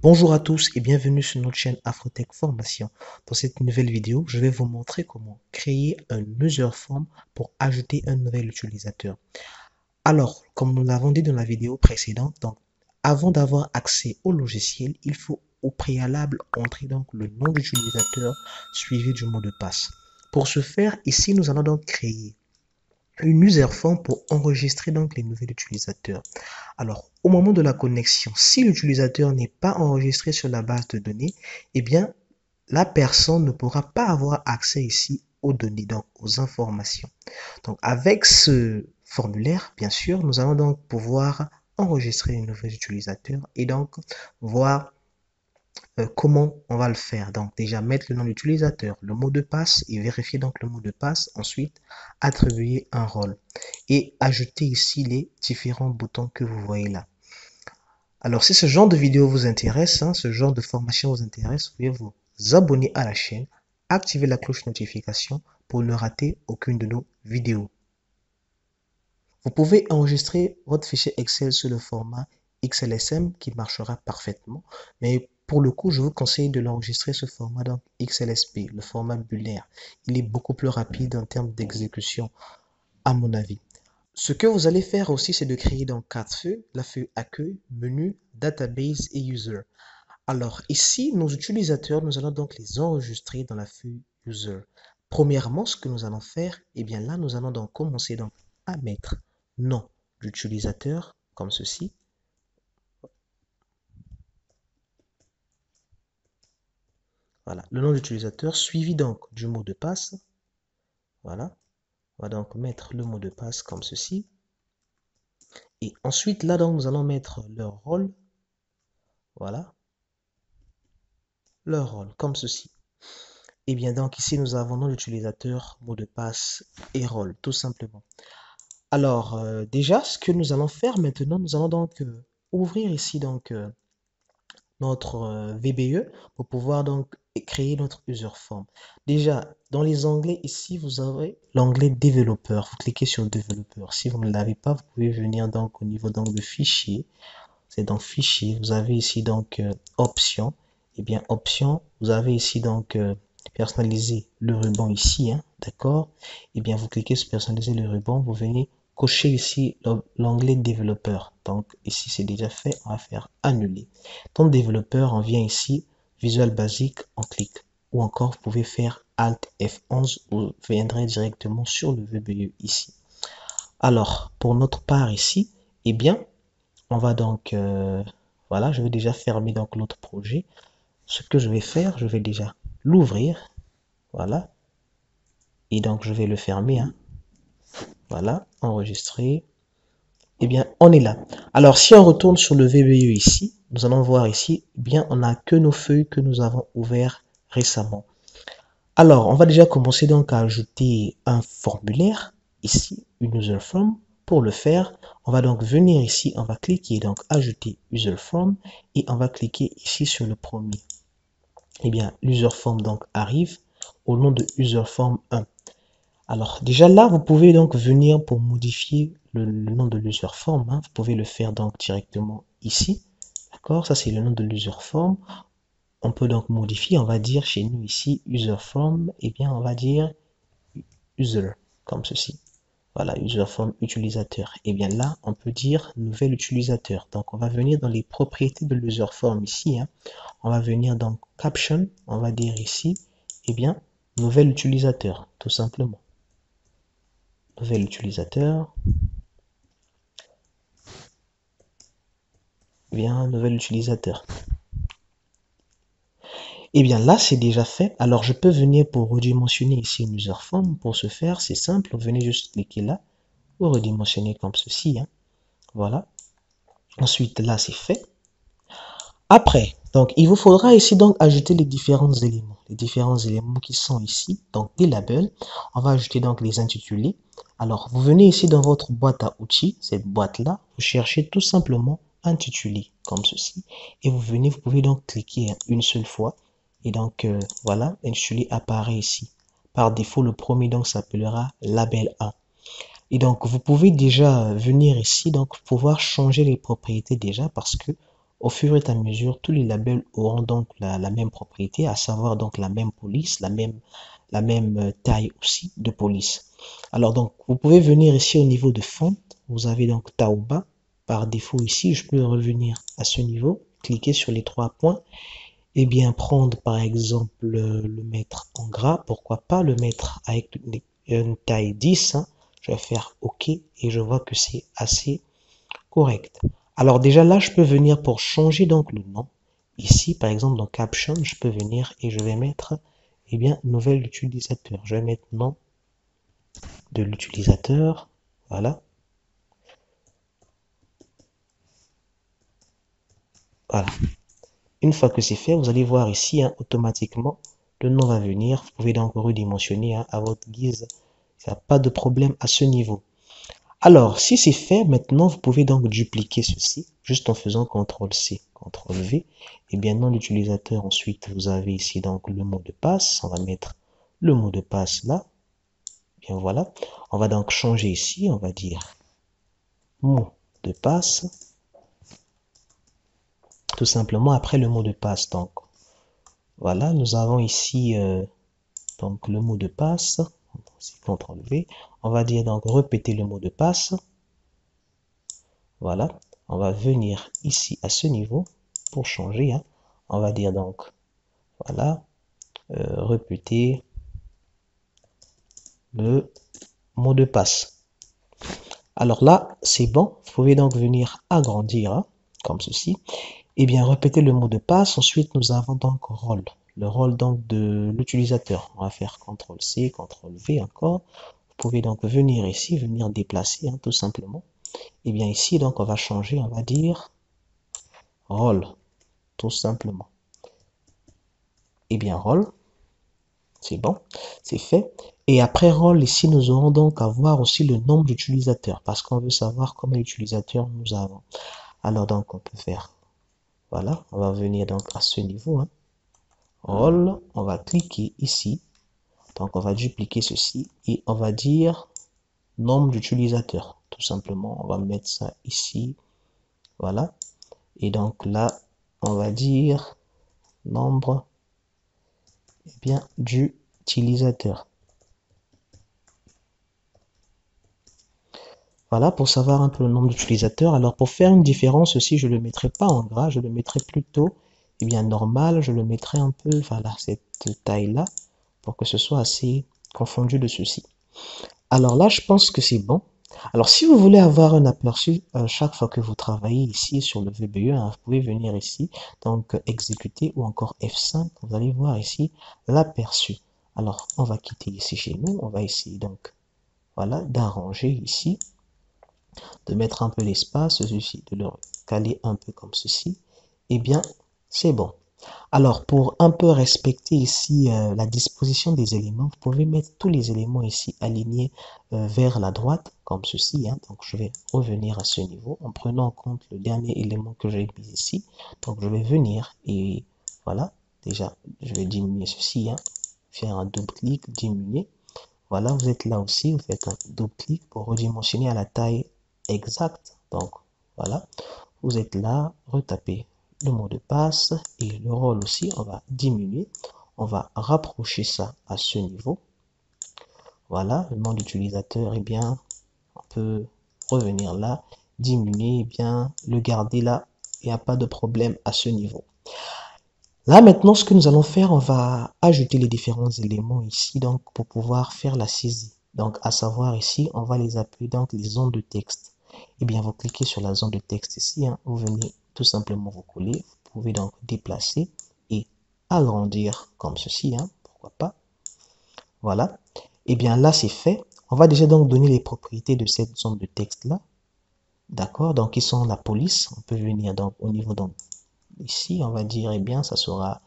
Bonjour à tous et bienvenue sur notre chaîne Afrotech Formation. Dans cette nouvelle vidéo, je vais vous montrer comment créer un user form pour ajouter un nouvel utilisateur. Alors, comme nous l'avons dit dans la vidéo précédente, avant d'avoir accès au logiciel, il faut au préalable entrer le nom d'utilisateur suivi du mot de passe. Pour ce faire, ici, nous allons donc créer une user form pour enregistrer les nouveaux utilisateurs. Alors, au moment de la connexion, si l'utilisateur n'est pas enregistré sur la base de données, eh bien, la personne ne pourra pas avoir accès ici aux données, donc aux informations. Donc, avec ce formulaire, bien sûr, nous allons donc pouvoir enregistrer un nouvel utilisateur et donc voir comment on va le faire. Donc, déjà mettre le nom de l'utilisateur, le mot de passe et vérifier donc le mot de passe. Ensuite, attribuer un rôle et ajouter ici les différents boutons que vous voyez là. Alors, si ce genre de vidéo vous intéresse, ce genre de formation vous intéresse, vous pouvez vous abonner à la chaîne, activer la cloche notification pour ne rater aucune de nos vidéos. Vous pouvez enregistrer votre fichier Excel sur le format XLSM qui marchera parfaitement, mais pour le coup, je vous conseille de l'enregistrer ce format dans XLSP, le format bullaire. Il est beaucoup plus rapide en termes d'exécution, à mon avis. Ce que vous allez faire aussi, c'est de créer dans 4 feuilles, la feuille accueil, menu, database et user. Alors ici, nos utilisateurs, nous allons donc les enregistrer dans la feuille user. Premièrement, ce que nous allons faire, eh bien là, nous allons donc commencer à mettre nom d'utilisateur comme ceci. Voilà, le nom d'utilisateur suivi donc du mot de passe. Voilà, on va donc mettre le mot de passe comme ceci. Et ensuite, là, donc, nous allons mettre leur rôle. Voilà, leur rôle comme ceci. Et bien donc ici, nous avons nom d'utilisateur, mot de passe et rôle, tout simplement. Alors, déjà, ce que nous allons faire maintenant, nous allons donc ouvrir ici notre VBE pour pouvoir donc créer notre user form. Déjà, dans les onglets ici, vous avez l'onglet développeur. Vous cliquez sur développeur. Si vous ne l'avez pas, vous pouvez venir donc au niveau de fichier. C'est dans fichier. Vous avez ici donc options. Et bien options, vous avez ici donc personnaliser le ruban ici, d'accord? Et bien vous cliquez sur personnaliser le ruban, vous venez cocher ici l'onglet développeur. Donc ici c'est déjà fait, on va faire annuler. Dans développeur, on vient ici, Visual Basic, on clique. Ou encore vous pouvez faire Alt F11, vous viendrez directement sur le VBE ici. Alors pour notre part ici, eh bien on va donc, voilà, je vais déjà fermer donc l'autre projet. Ce que je vais faire, je vais déjà l'ouvrir, voilà, et donc je vais le fermer, voilà, enregistrer. Eh bien, on est là. Alors, si on retourne sur le VBE ici, nous allons voir ici, eh bien, on n'a que nos feuilles que nous avons ouvertes récemment. Alors, on va déjà commencer donc à ajouter un formulaire, ici, une user form. Pour le faire, on va donc venir ici, on va cliquer donc ajouter user form et on va cliquer ici sur le premier. Eh bien, l'user form donc arrive au nom de user form 1. Alors, déjà là, vous pouvez donc venir pour modifier le nom de l'user form. Vous pouvez le faire donc directement ici. D'accord? Ça, c'est le nom de l'user form. On peut donc modifier, on va dire chez nous ici, user form, et bien on va dire user, comme ceci. Voilà, user form utilisateur. Et bien là, on peut dire nouvel utilisateur. Donc on va venir dans les propriétés de l'user form ici. On va venir dans caption, on va dire ici, et bien nouvel utilisateur, tout simplement. Nouvel utilisateur. Bien, nouvel utilisateur. Et bien là, c'est déjà fait. Alors, je peux venir pour redimensionner ici une user form. Pour ce faire, c'est simple. Vous venez juste cliquer là pour redimensionner comme ceci. Voilà. Ensuite, là, c'est fait. Après, donc, il vous faudra ici donc ajouter les différents éléments. Les différents éléments qui sont ici. Donc, des labels. On va ajouter donc les intitulés. Alors, vous venez ici dans votre boîte à outils. Cette boîte-là, vous cherchez tout simplement intitulé comme ceci. Et vous pouvez donc cliquer une seule fois. Et donc, voilà, l'intitulé apparaît ici. Par défaut, le premier donc s'appellera label 1. Et donc, vous pouvez déjà venir ici, donc pouvoir changer les propriétés déjà parce que au fur et à mesure, tous les labels auront donc la même propriété, à savoir donc la même police, la même taille aussi de police. Alors donc, vous pouvez venir ici au niveau de font. Vous avez donc Taouba. Par défaut ici, je peux revenir à ce niveau, cliquer sur les trois points, et bien prendre par exemple le mettre en gras. Pourquoi pas le mettre avec une taille 10, hein. Je vais faire OK et je vois que c'est assez correct. Alors déjà là, je peux venir pour changer donc le nom. Ici, par exemple, dans Caption, je peux venir et je vais mettre, eh bien, nouvel utilisateur. Je vais mettre nom de l'utilisateur. Voilà. Voilà. Une fois que c'est fait, vous allez voir ici, hein, automatiquement, le nom va venir. Vous pouvez donc redimensionner, hein, à votre guise. Il n'y a pas de problème à ce niveau. Alors, si c'est fait, maintenant, vous pouvez donc dupliquer ceci, juste en faisant CTRL-C, CTRL-V. Et bien, nom d'utilisateur, ensuite, vous avez ici donc le mot de passe. On va mettre le mot de passe là. Bien, voilà. On va donc changer ici, on va dire mot de passe. Tout simplement après le mot de passe. Donc, voilà, nous avons ici donc le mot de passe. CTRL-V. On va dire donc répéter le mot de passe. Voilà, on va venir ici à ce niveau pour changer, hein. On va dire donc, voilà, répéter le mot de passe. Alors là, c'est bon, vous pouvez donc venir agrandir, hein, comme ceci. Et bien, répéter le mot de passe. Ensuite, nous avons donc rôle. Le rôle donc de l'utilisateur. On va faire CTRL-C, CTRL-V encore. Vous pouvez donc venir ici, venir déplacer, hein, tout simplement. Et bien ici, donc, on va changer, on va dire rôle, tout simplement. Et bien, rôle, c'est bon, c'est fait. Et après rôle, ici, nous aurons donc à voir aussi le nombre d'utilisateurs, parce qu'on veut savoir combien d'utilisateurs nous avons. Alors, donc, on peut faire, voilà, on va venir donc à ce niveau, hein. Rôle, on va cliquer ici. Donc, on va dupliquer ceci et on va dire nombre d'utilisateurs. Tout simplement, on va mettre ça ici. Voilà. Et donc là, on va dire nombre, eh bien, d'utilisateurs. Voilà, pour savoir un peu le nombre d'utilisateurs. Alors, pour faire une différence aussi, je ne le mettrai pas en gras, je le mettrai plutôt, eh bien, normal. Je le mettrai un peu, voilà, cette taille-là, pour que ce soit assez confondu de ceci. Alors là, je pense que c'est bon. Alors, si vous voulez avoir un aperçu chaque fois que vous travaillez ici sur le VBE, hein, vous pouvez venir ici, donc exécuter ou encore F5. Vous allez voir ici l'aperçu. Alors, on va quitter ici chez nous. On va essayer donc, voilà, d'arranger ici, de mettre un peu l'espace, ceci, de le caler un peu comme ceci. Eh bien, c'est bon. Alors, pour un peu respecter ici la disposition des éléments, vous pouvez mettre tous les éléments ici alignés vers la droite, comme ceci, hein. Donc, je vais revenir à ce niveau en prenant en compte le dernier élément que j'ai mis ici. Donc, je vais venir et voilà, déjà, je vais diminuer ceci, hein. Faire un double-clic, diminuer. Voilà, vous êtes là aussi, vous faites un double-clic pour redimensionner à la taille exacte. Donc, voilà, vous êtes là, retapez le mot de passe et le rôle aussi, on va diminuer. On va rapprocher ça à ce niveau. Voilà, le nom d'utilisateur, eh bien, on peut revenir là, diminuer, eh bien, le garder là, il n'y a pas de problème à ce niveau. Là, maintenant, ce que nous allons faire, on va ajouter les différents éléments ici, donc, pour pouvoir faire la saisie. Donc, à savoir ici, on va les appeler, donc, les zones de texte. Eh bien, vous cliquez sur la zone de texte ici, hein, vous venez tout simplement vous coller. Vous pouvez donc déplacer et agrandir comme ceci, hein, pourquoi pas. Voilà. Eh bien, là, c'est fait. On va déjà donc donner les propriétés de cette zone de texte-là. D'accord? Donc, ils sont la police. On peut venir donc au niveau donc ici, on va dire, eh bien, ça sera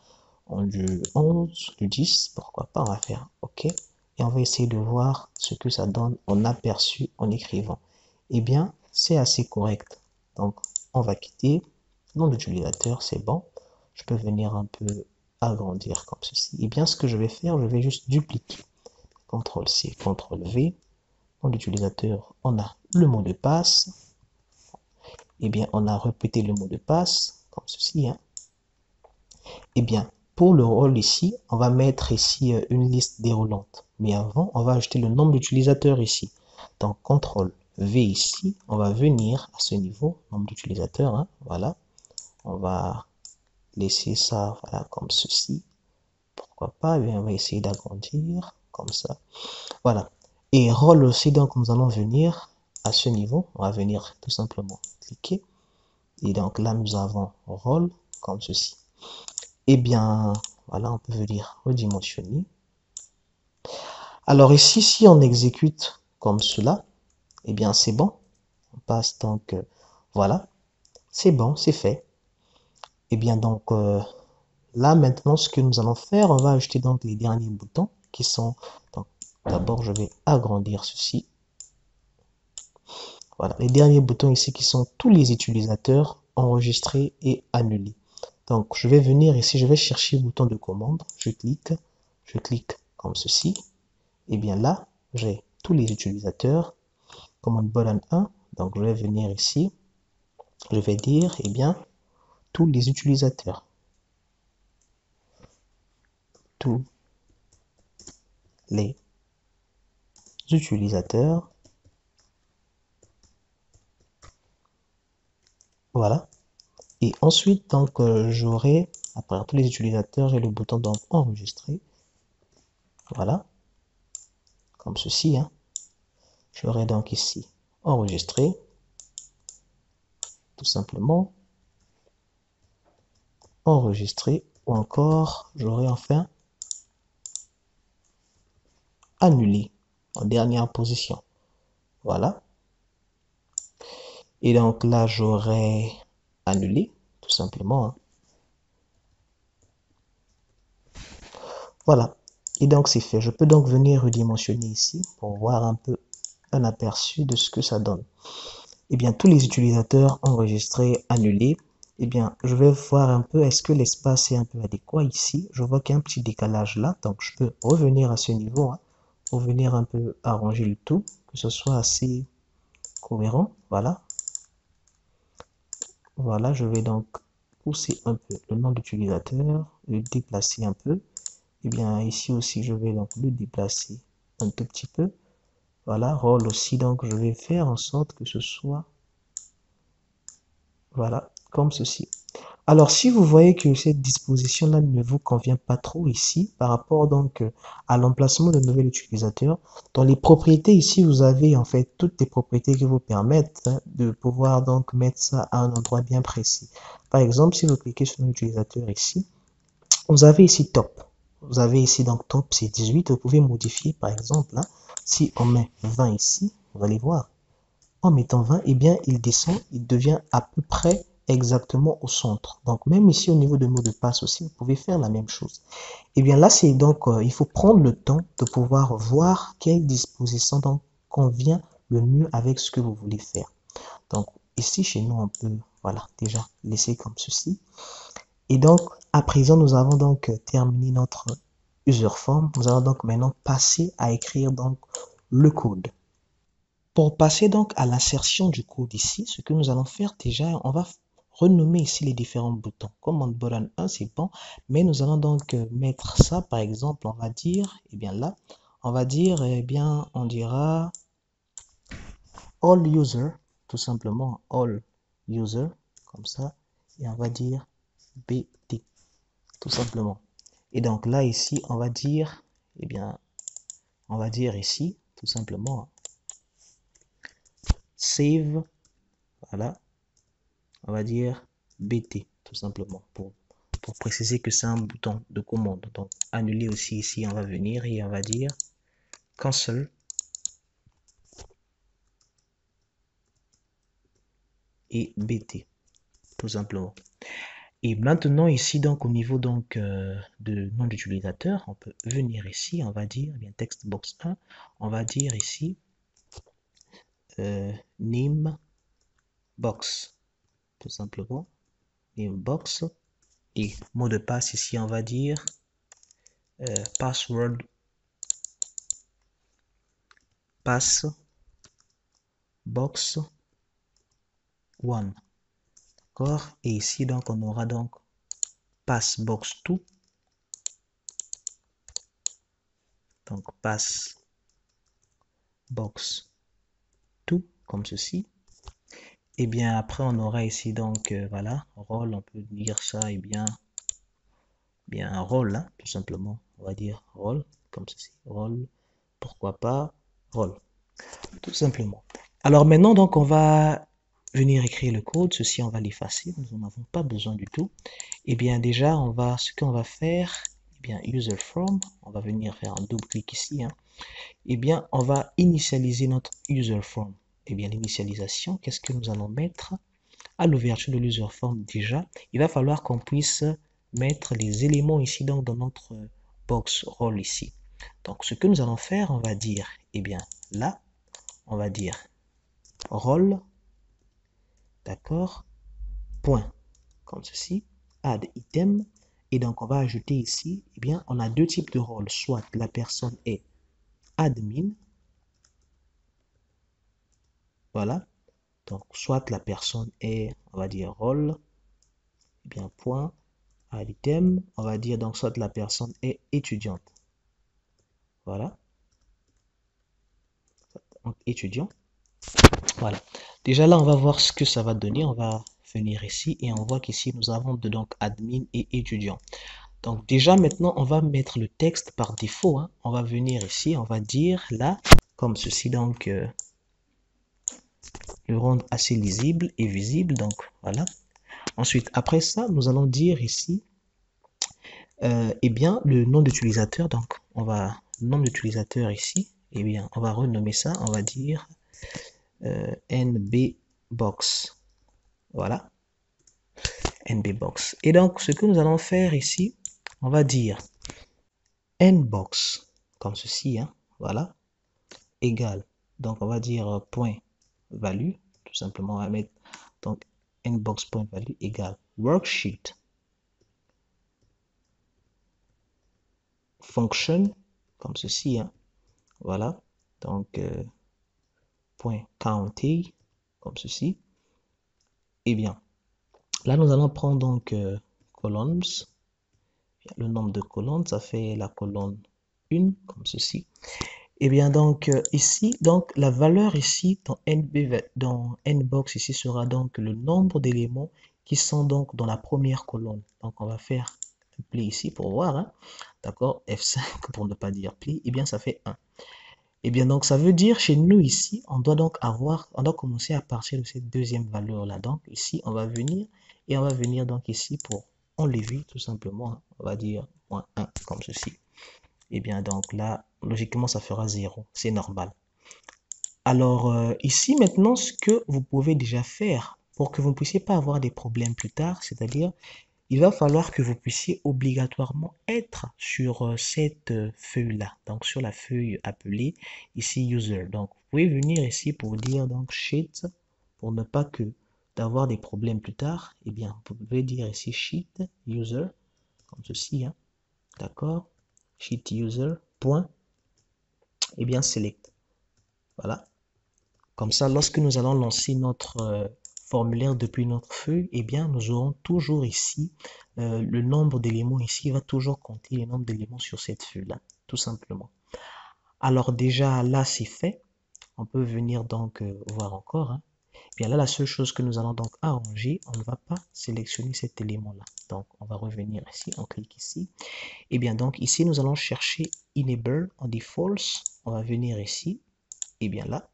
du 11, du 10, pourquoi pas, on va faire OK. Et on va essayer de voir ce que ça donne en aperçu en écrivant. Eh bien, c'est assez correct. Donc, on va quitter. Nom d'utilisateur, c'est bon. Je peux venir un peu agrandir comme ceci. Eh bien, ce que je vais faire, je vais juste dupliquer. CTRL-C, CTRL-V. Nom d'utilisateur, on a le mot de passe. Eh bien, on a répété le mot de passe. comme ceci, hein. Eh bien, pour le rôle ici, on va mettre ici une liste déroulante. Mais avant, on va ajouter le nombre d'utilisateurs ici. Donc, CTRL V ici, on va venir à ce niveau, nombre d'utilisateurs, hein, voilà. On va laisser ça, voilà, comme ceci. Pourquoi pas, eh bien, on va essayer d'agrandir, comme ça. Voilà. Et rôle aussi, donc, nous allons venir à ce niveau. On va venir tout simplement cliquer. Et donc là, nous avons rôle, comme ceci. Eh bien, voilà, on peut venir redimensionner. Alors ici, si on exécute comme cela, eh bien, c'est bon. On passe donc, voilà, c'est bon, c'est fait. Eh bien, donc, là, maintenant, ce que nous allons faire, on va ajouter donc les derniers boutons qui sont, donc, d'abord, je vais agrandir ceci. Voilà, les derniers boutons ici qui sont tous les utilisateurs enregistrés et annulés. Donc, je vais venir ici, je vais chercher le bouton de commande, je clique comme ceci. Et bien là, j'ai tous les utilisateurs, commande button 1. Donc, je vais venir ici, je vais dire, eh bien, tous les utilisateurs. Tous les utilisateurs. Voilà. Et ensuite, donc, j'aurai, après tous les utilisateurs, j'ai le bouton donc enregistrer. Voilà. Comme ceci, hein. J'aurai donc ici enregistrer. Tout simplement. Enregistrer. Ou encore, j'aurai enfin annuler en dernière position. Voilà. Et donc là, j'aurai annulé, tout simplement, hein. Voilà. Et donc, c'est fait. Je peux donc venir redimensionner ici pour voir un peu un aperçu de ce que ça donne. Eh bien, tous les utilisateurs enregistrés, annulés. Eh bien, je vais voir un peu, est-ce que l'espace est un peu adéquat ici. Je vois qu'il y a un petit décalage là, donc je peux revenir à ce niveau, hein, pour venir un peu arranger le tout, que ce soit assez cohérent. Voilà. Voilà, je vais donc pousser un peu le nom d'utilisateur, le déplacer un peu. Et bien ici aussi, je vais donc le déplacer un tout petit peu. Voilà, rôle aussi, donc je vais faire en sorte que ce soit, voilà, comme ceci. Alors, si vous voyez que cette disposition-là ne vous convient pas trop ici, par rapport donc à l'emplacement de nouvel utilisateur, dans les propriétés ici, vous avez en fait toutes les propriétés qui vous permettent, hein, de pouvoir donc mettre ça à un endroit bien précis. Par exemple, si vous cliquez sur l'utilisateur ici, vous avez ici top. Vous avez ici donc top, c'est 18. Vous pouvez modifier par exemple, hein, si on met 20 ici, vous allez voir. En mettant 20, eh bien, il descend, il devient à peu près exactement au centre. Donc, même ici, au niveau de mot de passe aussi, vous pouvez faire la même chose. Eh bien, là, c'est donc, il faut prendre le temps de pouvoir voir quelle disposition donc convient le mieux avec ce que vous voulez faire. Donc, ici, chez nous, on peut, voilà, déjà laisser comme ceci. Et donc, à présent, nous avons donc terminé notre user form. Nous allons donc maintenant passer à écrire donc le code. Pour passer donc à l'insertion du code ici, ce que nous allons faire déjà, on va renommer ici les différents boutons. Command button 1, c'est bon, mais nous allons donc mettre ça, par exemple, on va dire, eh bien là, on va dire, eh bien, on dira all user, tout simplement, all user, comme ça, et on va dire BT, tout simplement. Et donc là, ici, on va dire, eh bien, on va dire ici, tout simplement, save, voilà, on va dire BT, tout simplement, pour préciser que c'est un bouton de commande. Donc, annuler aussi ici, on va venir et on va dire cancel et BT, tout simplement. Et maintenant ici, donc au niveau donc de nom d'utilisateur, on peut venir ici, on va dire, eh bien textbox 1, on va dire ici name box, tout simplement, name box. Et mot de passe ici, on va dire password pass box 1, D'accord? Et ici, donc, on aura donc pass box 2. Donc, pass box 2, comme ceci. Et bien, après, on aura ici, donc, voilà, rôle, on peut dire ça, et bien un rôle, hein, tout simplement. On va dire rôle, comme ceci, rôle, pourquoi pas, rôle, tout simplement. Alors maintenant, donc, on va venir écrire le code. Ceci, on va l'effacer, nous n'en avons pas besoin du tout. Et bien, déjà, ce qu'on va faire, eh bien, user from, on va venir faire un double clic ici, hein. Eh bien, on va initialiser notre user form. Eh bien, l'initialisation, qu'est-ce que nous allons mettre? À l'ouverture de l'user form, déjà, il va falloir qu'on puisse mettre les éléments ici, donc, dans notre box role ici. Donc, ce que nous allons faire, on va dire, eh bien, là, on va dire role, d'accord, point, comme ceci, add item, et donc, on va ajouter ici, eh bien, on a deux types de rôles, soit la personne est admin, voilà, donc, soit la personne est, on va dire, rôle, eh bien, point, à l'item, on va dire, donc, soit la personne est étudiante. Voilà. Donc, étudiant. Voilà. Déjà, là, on va voir ce que ça va donner. On va venir ici et on voit qu'ici, nous avons de, donc, admin et étudiant. Donc, déjà, maintenant, on va mettre le texte par défaut, hein. On va venir ici, on va dire là, comme ceci, donc, le rendre assez lisible et visible. Donc, voilà. Ensuite, après ça, nous allons dire ici, eh bien, le nom d'utilisateur. Donc, on va, nom d'utilisateur ici, eh bien, on va renommer ça. On va dire NBbox. Voilà. NBbox. Et donc, ce que nous allons faire ici, on va dire nbox, comme ceci, hein, voilà, égal. Donc, on va dire point value, tout simplement, on va mettre donc nbox.value égale worksheet function, comme ceci, hein, voilà, donc point county, comme ceci. Et bien, là, nous allons prendre donc columns, le nombre de colonnes, ça fait la colonne 1, comme ceci. Et bien donc ici, donc la valeur ici dans nbox ici sera donc le nombre d'éléments qui sont donc dans la première colonne. Donc on va faire un pli ici pour voir, hein. D'accord, F5 pour ne pas dire pli, et bien ça fait 1. Et bien donc ça veut dire chez nous ici, on doit commencer à partir de cette deuxième valeur là. Donc ici on va venir et on va venir donc ici pour enlever tout simplement, hein. On va dire moins 1 comme ceci. Et bien donc là, logiquement, ça fera 0. C'est normal. Alors ici maintenant, ce que vous pouvez déjà faire pour que vous ne puissiez pas avoir des problèmes plus tard, c'est-à-dire, il va falloir que vous puissiez obligatoirement être sur cette feuille-là. Donc sur la feuille appelée ici user. Donc vous pouvez venir ici pour dire donc sheet, pour ne pas que d'avoir des problèmes plus tard. Eh bien, vous pouvez dire ici sheet user, comme ceci, hein. D'accord? Sheet user, point, et bien select. Voilà. Comme ça, lorsque nous allons lancer notre formulaire depuis notre feuille, eh bien, nous aurons toujours ici le nombre d'éléments ici va toujours compter le nombre d'éléments sur cette feuille-là, tout simplement. Alors déjà, là, c'est fait. On peut venir donc voir encore, hein. Bien là, la seule chose que nous allons donc arranger, on ne va pas sélectionner cet élément-là. Donc, on va revenir ici, on clique ici. Et bien donc, ici, nous allons chercher enable, on dit false. On va venir ici. Et bien là,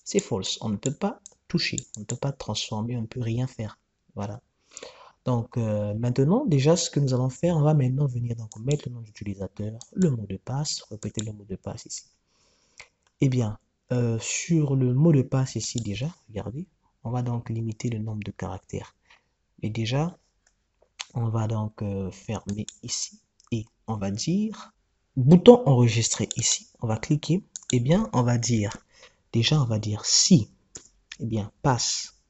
c'est false. On ne peut pas toucher, on ne peut pas transformer, on ne peut rien faire. Voilà. Donc maintenant, déjà, ce que nous allons faire, on va maintenant venir donc mettre le nom d'utilisateur, le mot de passe, répéter le mot de passe ici. Eh bien, sur le mot de passe ici déjà, regardez, on va donc limiter le nombre de caractères. Et déjà, on va donc fermer ici et on va dire bouton enregistrer ici. On va cliquer. Eh bien, on va dire déjà, on va dire si, eh bien, passe,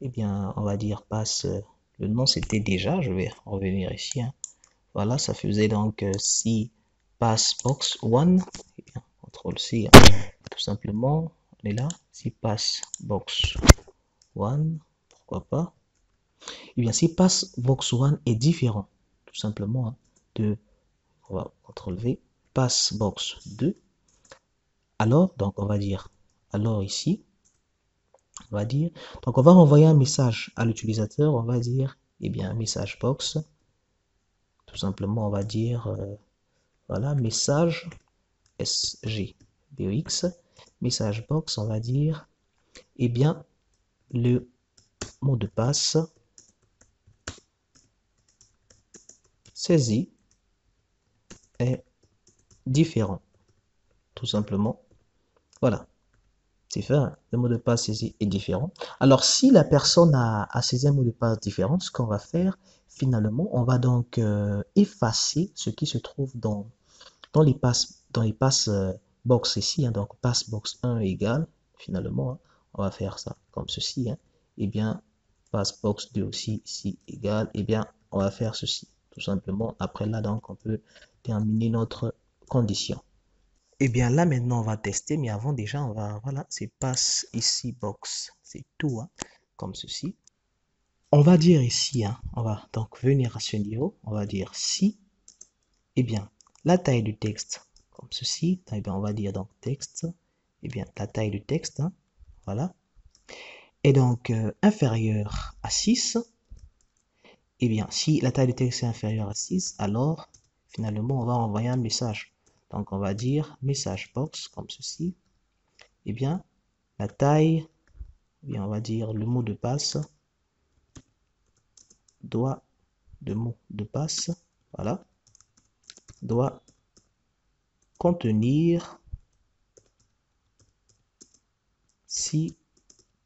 eh bien, on va dire passe, le nom c'était déjà, je vais revenir ici, hein. Voilà, ça faisait donc si passe box 1, eh bien, CTRL C, hein, tout simplement, on est là, si passe box 1, pourquoi pas. Eh bien, si passbox1 est différent, tout simplement, hein, on va CTRL V, passbox2, alors, donc on va dire, alors ici, on va dire, donc on va renvoyer un message à l'utilisateur, on va dire, eh bien, message box, tout simplement, on va dire, voilà, message SGBOX, message box, on va dire, eh bien, le mot de passe saisi est différent, tout simplement. Voilà, c'est fait, hein. Le mot de passe saisi est différent. Alors, si la personne a saisi un mot de passe différent, ce qu'on va faire, finalement, on va donc effacer ce qui se trouve dans les passes box ici, hein. Donc, passe box 1 égale, finalement, hein, on va faire ça comme ceci, hein. Eh bien, passe box 2 aussi ici égale, eh bien, on va faire ceci, tout simplement. Après là, donc, on peut terminer notre condition. Et bien là maintenant on va tester, mais avant déjà on va, voilà, c'est passe ici box, c'est tout, hein, comme ceci. On va dire ici, hein, on va donc venir à ce niveau, on va dire si, et bien la taille du texte, comme ceci, et bien on va dire donc texte, et bien la taille du texte, hein, voilà, est donc inférieure à 6, et bien si la taille du texte est inférieure à 6, alors finalement on va envoyer un message. Donc on va dire message box, comme ceci, et bien la taille, bien on va dire le mot de passe doit, de mot de passe, voilà, doit contenir 6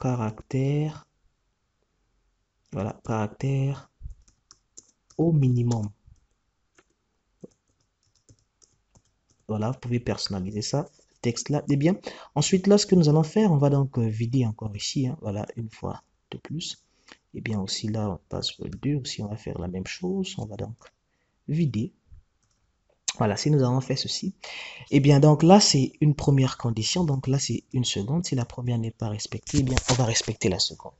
caractères, voilà, caractères au minimum. Voilà, vous pouvez personnaliser ça, texte là, et bien. Ensuite, là, ce que nous allons faire, on va donc vider encore ici, hein, voilà, une fois de plus. Et bien aussi là, on passe au 2, aussi on va faire la même chose, on va donc vider. Voilà, si nous avons fait ceci, et bien donc là c'est une première condition, donc là c'est une seconde. Si la première n'est pas respectée, eh bien on va respecter la seconde.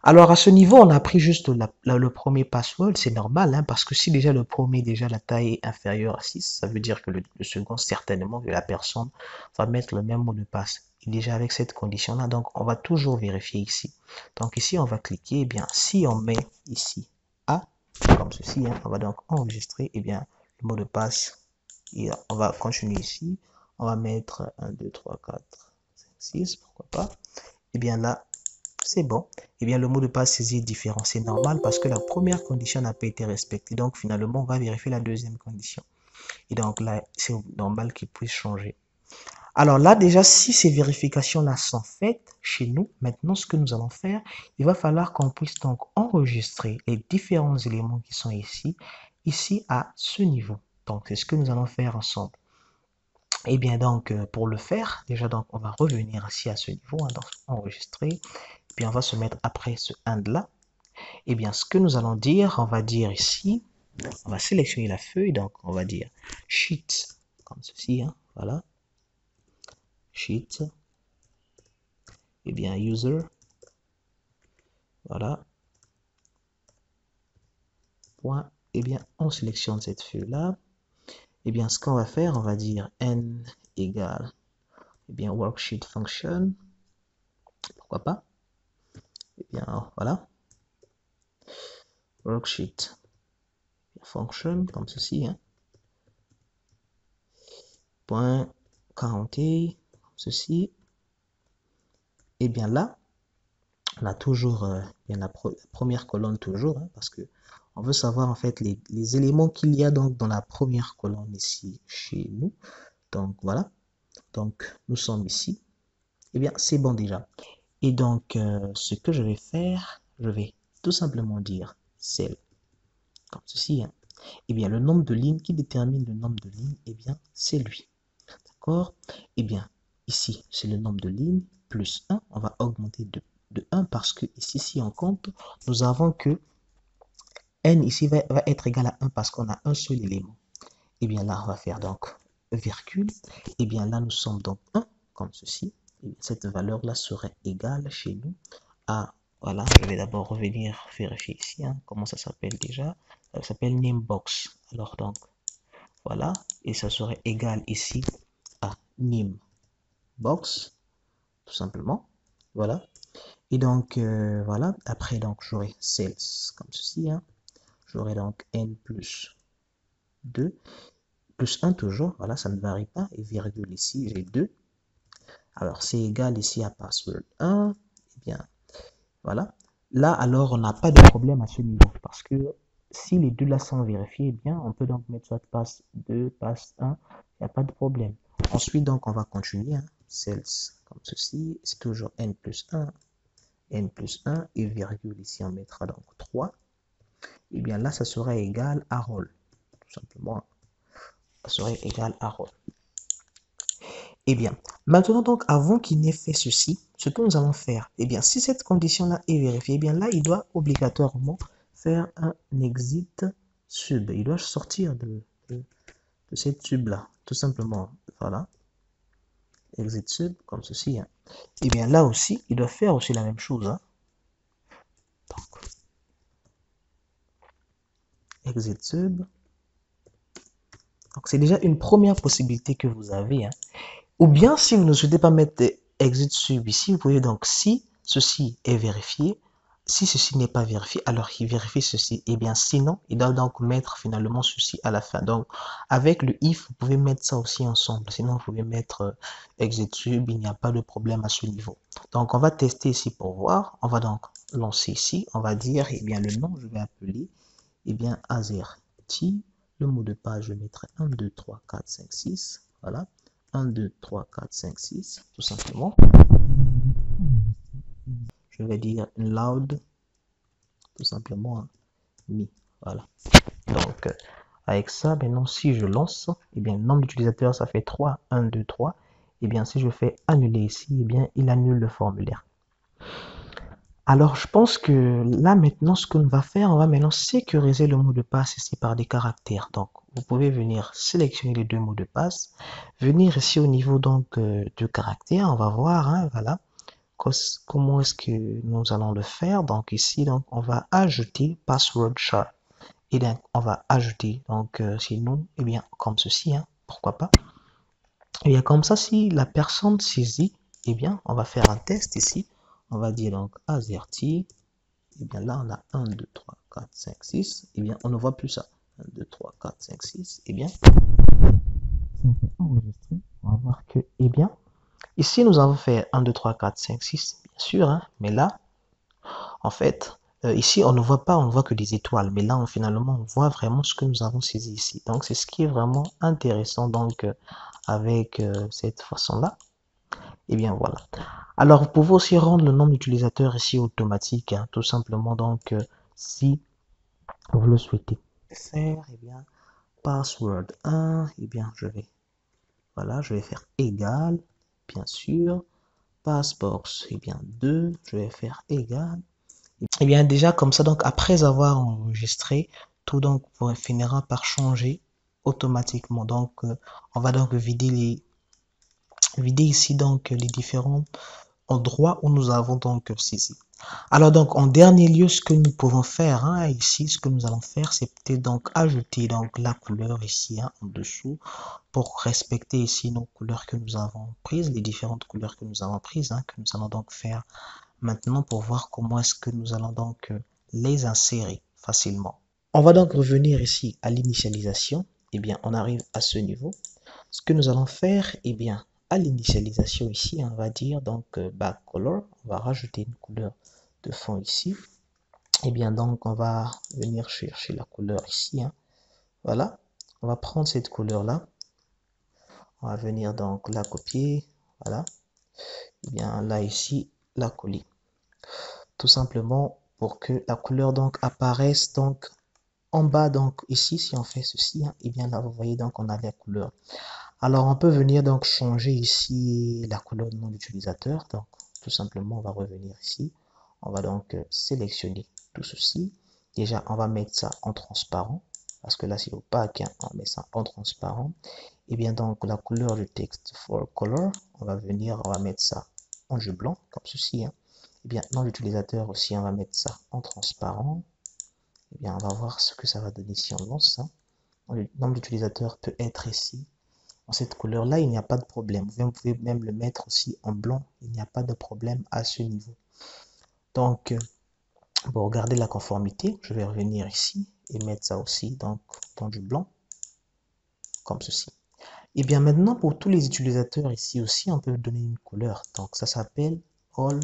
Alors à ce niveau, on a pris juste le premier password, c'est normal, hein, parce que si déjà le premier, déjà la taille est inférieure à 6, ça veut dire que le second, certainement que la personne va mettre le même mot de passe. Et déjà avec cette condition-là, donc on va toujours vérifier ici. Donc ici on va cliquer, et bien si on met ici A, comme ceci, hein, on va donc enregistrer, et bien le mot de passe. Et on va continuer ici. On va mettre 1, 2, 3, 4, 5, 6, pourquoi pas. Et bien là, c'est bon. Et bien le mot de passe saisi est différent. C'est normal parce que la première condition n'a pas été respectée. Donc finalement, on va vérifier la deuxième condition. Et donc là, c'est normal qu'il puisse changer. Alors là, déjà, si ces vérifications-là sont faites chez nous, maintenant, ce que nous allons faire, il va falloir qu'on puisse donc enregistrer les différents éléments qui sont ici à ce niveau. Donc, c'est ce que nous allons faire ensemble. Et bien donc, pour le faire, déjà donc, on va revenir ici à ce niveau, hein, donc enregistrer. Puis on va se mettre après ce and là. Et bien, ce que nous allons dire, on va dire ici, on va sélectionner la feuille, donc on va dire sheet, comme ceci, hein, voilà, sheet, et bien user, voilà, point, et bien on sélectionne cette feuille là. Et bien ce qu'on va faire, on va dire n égale, et bien worksheet function, pourquoi pas, et bien voilà, worksheet function, comme ceci, hein, point counter, comme ceci, et bien là, on a toujours bien la première colonne toujours, hein, parce que on veut savoir en fait les éléments qu'il y a donc dans la première colonne ici chez nous. Donc voilà, donc nous sommes ici. Et bien c'est bon déjà. Et donc ce que je vais faire, je vais tout simplement dire cell, comme ceci, hein. Et bien le nombre de lignes qui détermine le nombre de lignes, et bien c'est lui. D'accord? Et bien ici c'est le nombre de lignes plus 1, on va augmenter de 1 parce que ici, si on compte, nous avons que n ici va être égal à 1 parce qu'on a un seul élément. Et bien là, on va faire donc virgule. Et bien là, nous sommes donc 1, comme ceci. Et cette valeur-là serait égale chez nous à Voilà, je vais d'abord revenir vérifier ici, hein, comment ça s'appelle déjà. Ça s'appelle namebox. Alors donc, voilà, et ça serait égal ici à namebox, tout simplement. Voilà. Et donc, voilà, après, donc, j'aurai sales comme ceci, hein. J'aurai donc n plus 2, plus 1 toujours, voilà, ça ne varie pas, et virgule ici, j'ai 2. Alors, c'est égal ici à password 1, eh bien, voilà. Là, alors, on n'a pas de problème à ce niveau, parce que si les deux là sont vérifiés, eh bien, on peut donc mettre soit passe 2, passe 1, il n'y a pas de problème. Ensuite, donc, on va continuer, hein, sales comme ceci, c'est toujours n plus 1, et virgule ici, on mettra donc 3. Et bien là, ça sera égal à roll, tout simplement, ça serait égal à roll. Eh bien, maintenant donc, avant qu'il n'ait fait ceci, ce que nous allons faire, eh bien, si cette condition-là est vérifiée, eh bien là, il doit obligatoirement faire un exit sub. Il doit sortir de cette sub-là, tout simplement. Voilà, exit sub, comme ceci. Hein. Eh bien là aussi, il doit faire aussi la même chose. Hein. Donc, exit sub. Donc, c'est déjà une première possibilité que vous avez. Hein. Ou bien, si vous ne souhaitez pas mettre exit sub ici, vous pouvez donc, si ceci est vérifié, si ceci n'est pas vérifié, alors il vérifie ceci. Et bien, sinon, il doit donc mettre finalement ceci à la fin. Donc, avec le if, vous pouvez mettre ça aussi ensemble. Sinon, vous pouvez mettre exit sub, il n'y a pas de problème à ce niveau. Donc, on va tester ici pour voir. On va donc lancer ici. On va dire, eh bien, le nom, je vais appeler, eh bien, AZERTY. Le mot de passe, je mettrai 1, 2, 3, 4, 5, 6. Voilà. 1, 2, 3, 4, 5, 6, tout simplement. Je vais dire loud, tout simplement, hein, me. Voilà. Donc, avec ça, maintenant, si je lance, eh bien, le nombre d'utilisateurs, ça fait 3, 1, 2, 3. Eh bien, si je fais annuler ici, eh bien, il annule le formulaire. Alors, je pense que là, maintenant, ce qu'on va faire, on va maintenant sécuriser le mot de passe ici par des caractères. Donc, vous pouvez venir sélectionner les deux mots de passe, venir ici au niveau donc du caractère, on va voir, hein, voilà, comment est-ce que nous allons le faire. Donc ici, donc, on va ajouter password char. Et donc, on va ajouter, donc, sinon, eh bien, comme ceci, hein, pourquoi pas. Et bien, comme ça, si la personne saisit, eh bien, on va faire un test ici. On va dire donc AZERTY. Et bien là, on a 1, 2, 3, 4, 5, 6. Et bien, on ne voit plus ça. 1, 2, 3, 4, 5, 6. Et bien, si on fait enregistrer, on va voir que, eh bien, ici, nous avons fait 1, 2, 3, 4, 5, 6, bien sûr, hein, mais là, en fait, ici, on ne voit pas, on ne voit que des étoiles, mais là, finalement, on voit vraiment ce que nous avons saisi ici. Donc, c'est ce qui est vraiment intéressant, donc, avec cette façon-là. Et bien, voilà. Alors, vous pouvez aussi rendre le nombre d'utilisateurs ici automatique, hein, tout simplement, donc, si vous le souhaitez. Faire, eh bien, password 1, eh bien, voilà, je vais faire égal, bien sûr. Passbox, eh bien, 2, je vais faire égal. Et bien déjà comme ça, donc après avoir enregistré, tout donc finira par changer automatiquement. Donc on va donc vider ici donc les différents endroits où nous avons donc saisi. Alors donc en dernier lieu, ce que nous pouvons faire hein, ici, ce que nous allons faire, c'est peut-être donc ajouter donc la couleur ici hein, en dessous pour respecter ici nos couleurs que nous avons prises, les différentes couleurs que nous avons prises, hein, que nous allons donc faire maintenant pour voir comment est-ce que nous allons donc les insérer facilement. On va donc revenir ici à l'initialisation. Eh bien, on arrive à ce niveau. Ce que nous allons faire, eh bien, à l'initialisation ici, on va dire donc back color. On va rajouter une couleur de fond ici. Eh bien, donc, on va venir chercher la couleur ici. Hein. Voilà. On va prendre cette couleur-là. On va venir donc la copier. Voilà. Eh bien, là, ici, la coller. Tout simplement pour que la couleur donc apparaisse donc en bas donc ici si on fait ceci hein, et bien là vous voyez donc on a la couleur. Alors on peut venir donc changer ici la couleur de nom d'utilisateur. Donc tout simplement on va revenir ici, on va donc sélectionner tout ceci. Déjà on va mettre ça en transparent parce que là c'est opaque hein, on met ça en transparent. Et bien donc la couleur du texte for color, on va venir, on va mettre ça en jeu blanc comme ceci hein. Eh bien, nom d'utilisateur aussi, on va mettre ça en transparent. Eh bien, on va voir ce que ça va donner si on lance ça. Le nom d'utilisateur peut être ici. En cette couleur-là, il n'y a pas de problème. Vous pouvez même le mettre aussi en blanc. Il n'y a pas de problème à ce niveau. Donc, pour regarder la conformité, je vais revenir ici et mettre ça aussi donc, dans du blanc, comme ceci. Et bien maintenant, pour tous les utilisateurs ici aussi, on peut donner une couleur. Donc, ça s'appelle All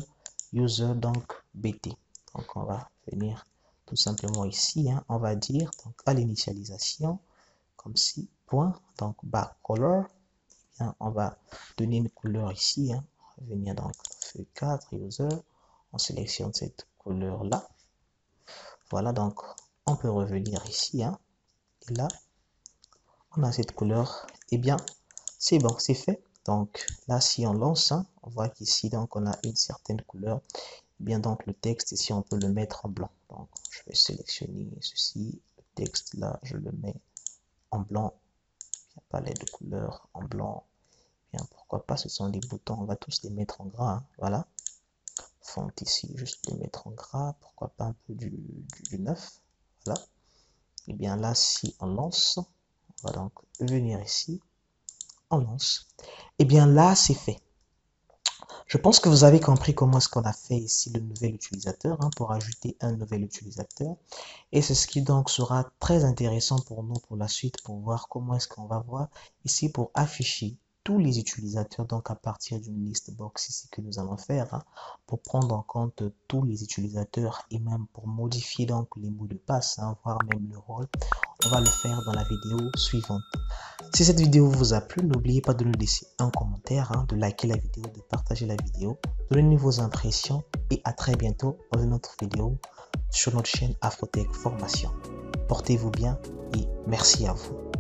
User donc BT. Donc, on va venir tout simplement ici. Hein, on va dire donc à l'initialisation, comme si, point, donc backcolor. Bien, on va donner une couleur ici. Hein, on va venir donc feuille 4 user. On sélectionne cette couleur-là. Voilà, donc on peut revenir ici. Hein, et là, on a cette couleur. Eh bien, c'est bon, c'est fait. Donc là, si on lance, hein, on voit qu'ici, donc on a une certaine couleur. Eh bien, donc le texte, ici, on peut le mettre en blanc. Donc, je vais sélectionner ceci. Le texte, là, je le mets en blanc. Il n'y a pas l'aide de couleur en blanc. Eh bien, pourquoi pas, ce sont des boutons. On va tous les mettre en gras. Hein, voilà. Font ici, juste les mettre en gras. Pourquoi pas un peu du 9. Voilà. Et bien là, si on lance, on va donc venir ici. On lance. Et bien là, c'est fait. Je pense que vous avez compris comment est-ce qu'on a fait ici le nouvel utilisateur hein, pour ajouter un nouvel utilisateur. Et c'est ce qui donc sera très intéressant pour nous pour la suite, pour voir comment est-ce qu'on va voir ici pour afficher tous les utilisateurs donc à partir d'une liste box ici que nous allons faire hein, pour prendre en compte tous les utilisateurs et même pour modifier donc les mots de passe, hein, voire même le rôle. On va le faire dans la vidéo suivante. Si cette vidéo vous a plu, n'oubliez pas de nous laisser un commentaire, hein, de liker la vidéo, de partager la vidéo, donnez-nous vos impressions et à très bientôt dans une autre vidéo sur notre chaîne Afrotech Formation. Portez-vous bien et merci à vous.